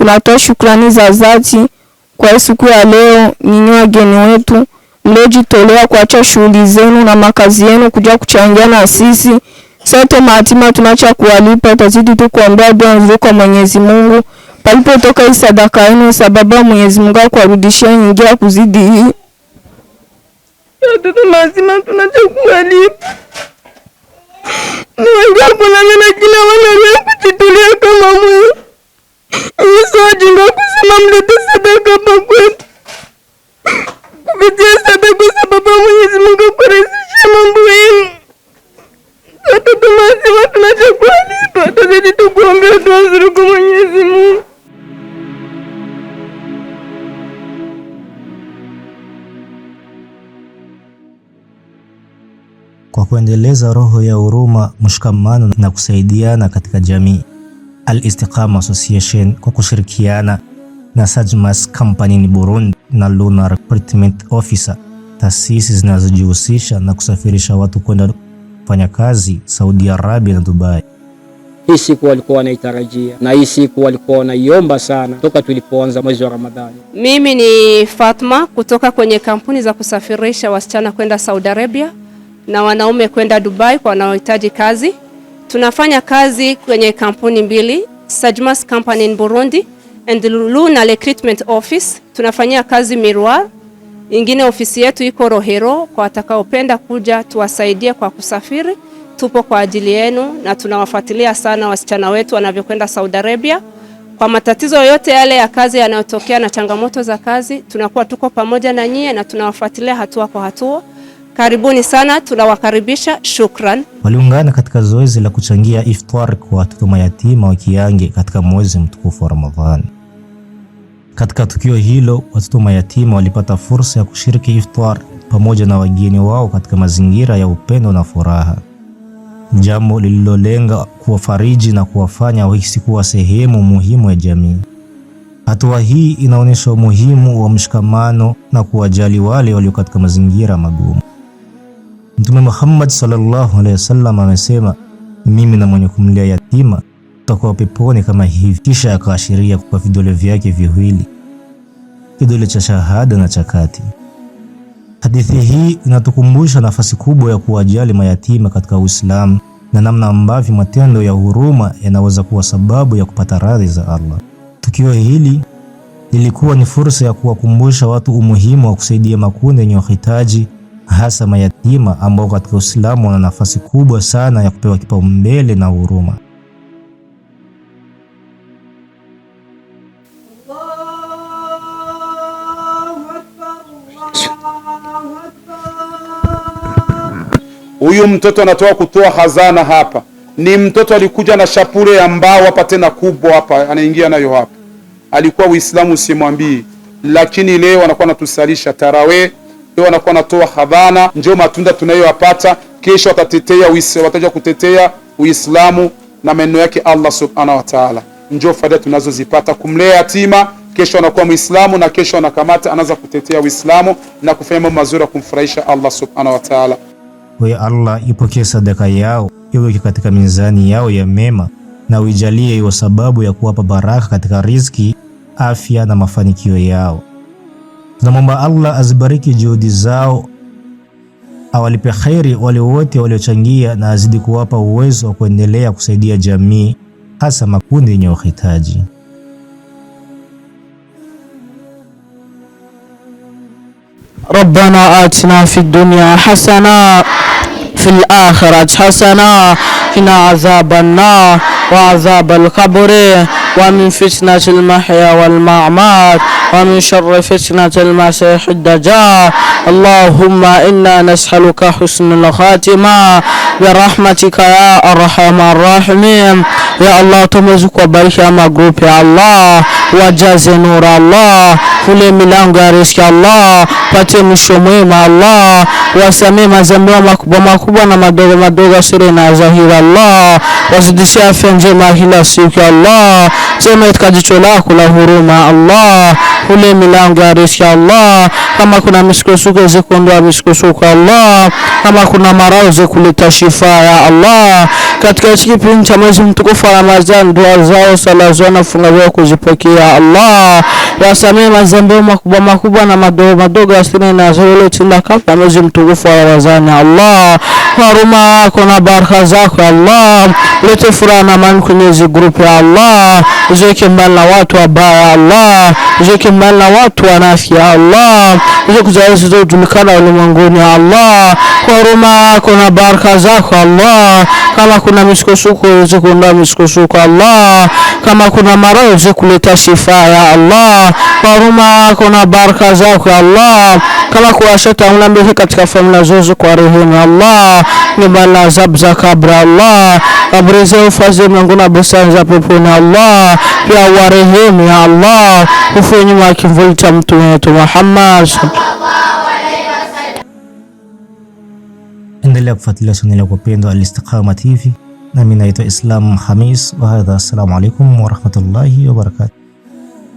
tunatoa shukrani za dhati kwa siku ya leo. Ninyi wageni wetu mliojitolea kuacha shughuli zenu na makazi yenu kuja kuchangia na sisi. Sote mayatima tunacha kuwalipa, tazidi tu kuombea dua nzuri kwa Mwenyezi Mungu. Palipotoka hii sadaka yenu, sababu Mwenyezi Mungu akurudishia nyingi ya kuzidi hii. Sote mayatima tunacha kuwalipa. Ni wangapo na mena kila wana kujitolea kama mwe. Yesu ajinga kusema mlete sadaka hapa kwetu. Kupitia sadaka sababu Mwenyezi Mungu kurahisisha mambo yenu. Watoto mayatima tunacha kuwalipa, tazidi tu kuombea dua nzuri kwa Mwenyezi Mungu. Kwa kuendeleza roho ya huruma, mshikamano na kusaidiana katika jamii, Al-Istiqama Association kwa kushirikiana na Sajmas Company in Burundi na Luna Recruitment Officer, taasisi zinazojihusisha na kusafirisha watu kwenda kufanya kazi Saudi Arabia na Dubai. Hii siku walikuwa wanaitarajia na hii siku walikuwa wanaiomba sana toka tulipoanza mwezi wa Ramadhani. Mimi ni Fatma kutoka kwenye kampuni za kusafirisha wasichana kwenda Saudi Arabia na wanaume kwenda Dubai kwa wanaohitaji kazi. Tunafanya kazi kwenye kampuni mbili, Sajmas Company in Burundi and Luna Recruitment Office. Tunafanyia kazi Mirwar. Ingine ofisi yetu iko Rohero, kwa watakaopenda kuja tuwasaidie kwa kusafiri. Tupo kwa ajili yenu na tunawafuatilia sana wasichana wetu wanavyokwenda Saudi Arabia. Kwa matatizo yote yale ya kazi yanayotokea na changamoto za kazi, tunakuwa tuko pamoja na nyie na tunawafuatilia hatua kwa hatua. Karibuni sana, tunawakaribisha. Shukran. Waliungana katika zoezi la kuchangia iftar kwa watoto mayatima wa Kiange katika mwezi mtukufu wa Ramadhani. Katika tukio hilo, watoto mayatima walipata fursa ya kushiriki iftar pamoja na wageni wao katika mazingira ya upendo na furaha, jambo lililolenga kuwafariji na kuwafanya wahisi kuwa sehemu muhimu ya jamii. Hatua hii inaonyesha umuhimu wa mshikamano na kuwajali wale walio katika mazingira magumu. Mtume Muhammad sallallahu alaihi wasallam amesema, mimi na mwenye kumlea yatima tutakuwa peponi kama hivi, kisha akaashiria kwa vidole vyake viwili, kidole cha shahada na cha kati. Hadithi hii inatukumbusha nafasi kubwa ya kuwajali mayatima katika Uislamu na namna ambavyo matendo ya huruma yanaweza kuwa sababu ya kupata radhi za Allah. Tukio hili lilikuwa ni fursa ya kuwakumbusha watu umuhimu wa kusaidia makundi yenye uhitaji, hasa mayatima ambao katika Uislamu wana nafasi kubwa sana ya kupewa kipaumbele na huruma. Huyu mtoto anatoa kutoa hazana hapa. Ni mtoto alikuja na shapure ya mbao hapa tena kubwa hapa, anaingia nayo hapa. Alikuwa Uislamu usimwambii, lakini leo anakuwa anatusalisha tarawih, leo anakuwa anatoa hazana. Njoo matunda tunayoyapata, kesho wataja kutetea Uislamu na maneno yake Allah subhanahu wa ta'ala. Njoo faida tunazozipata kumlea yatima, kesho anakuwa Muislamu na kesho anakamata anaanza kutetea Uislamu na kufanya mambo mazuri kumfurahisha Allah subhanahu wa ta'ala. Kwa Allah ipokee sadaka yao, iweke katika mizani yao ya mema na uijalie iwe sababu ya kuwapa baraka katika riziki, afya na mafanikio yao. Tunamwomba Allah azibariki juhudi zao, awalipe khairi wale wote waliochangia na azidi kuwapa uwezo wa kuendelea kusaidia jamii, hasa makundi yenye uhitaji. ربنا آتنا في الدنيا حسنة في الآخرة حسنة قنا عذاب النار وعذاب القبر ومن فتنة المحيا والممات ومن شر فتنة المسيح الدجال. اللهم إنا نسألك حسن الخاتمة برحمتك يا أرحم الراحمين. يا الله تمزك وبارك يا مغروب يا الله wajaze nuru Allah, fule milango ya riziki Allah, pate mwisho mwema Allah, wasamee madhambi makubwa makubwa na madogo madogo siri na zahiri Allah, wazidishie afya njema kila siku Allah, sema katika jicho lako la huruma Allah, fule milango ya riziki Allah, Kama kuna misukosuko zikuondoa misukosuko Allah, kama kuna maradhi kuleta shifa ya Allah. Katika kipindi cha mwezi mtukufu wa Ramadhani, dua zao, sala zao na funga zao kuzipokea Allah. Wasamee madhambi makubwa na madogo asili na zile tenda kabla mwezi mtukufu wa Ramadhani Allah. Huruma yako na baraka zako Allah, lete furaha na amani kwenye hizi group ya Allah. Uziweke mbali na watu wabaya Allah, uziweke mbali na watu wanafi ya Allah, uziweke kuzaezi zojulikana ulimwenguni ya Allah. Huruma yako na baraka zako Allah, kama kuna misukosuko uweze kuondoa misukosuko Allah, kama kuna maradhi uweze kuleta shifa ya Allah. Huruma yako na baraka zako Allah, kama kuwashata unambele katika familia zote kwa rehema Allah. Nibala azab za kabri Allah, kabri za ufazi manguna bustani za peponi Allah. Pia warehemu ya Allah, ufuwe nyuma ya kivuli cha mtume wetu Muhammad. Endelea kufuatilia channel yako pendwa Al-Istiqama TV, na mimi naitwa Islam Khamis wa hadha. Assalamu alaikum wa rahmatullahi wa barakatuh.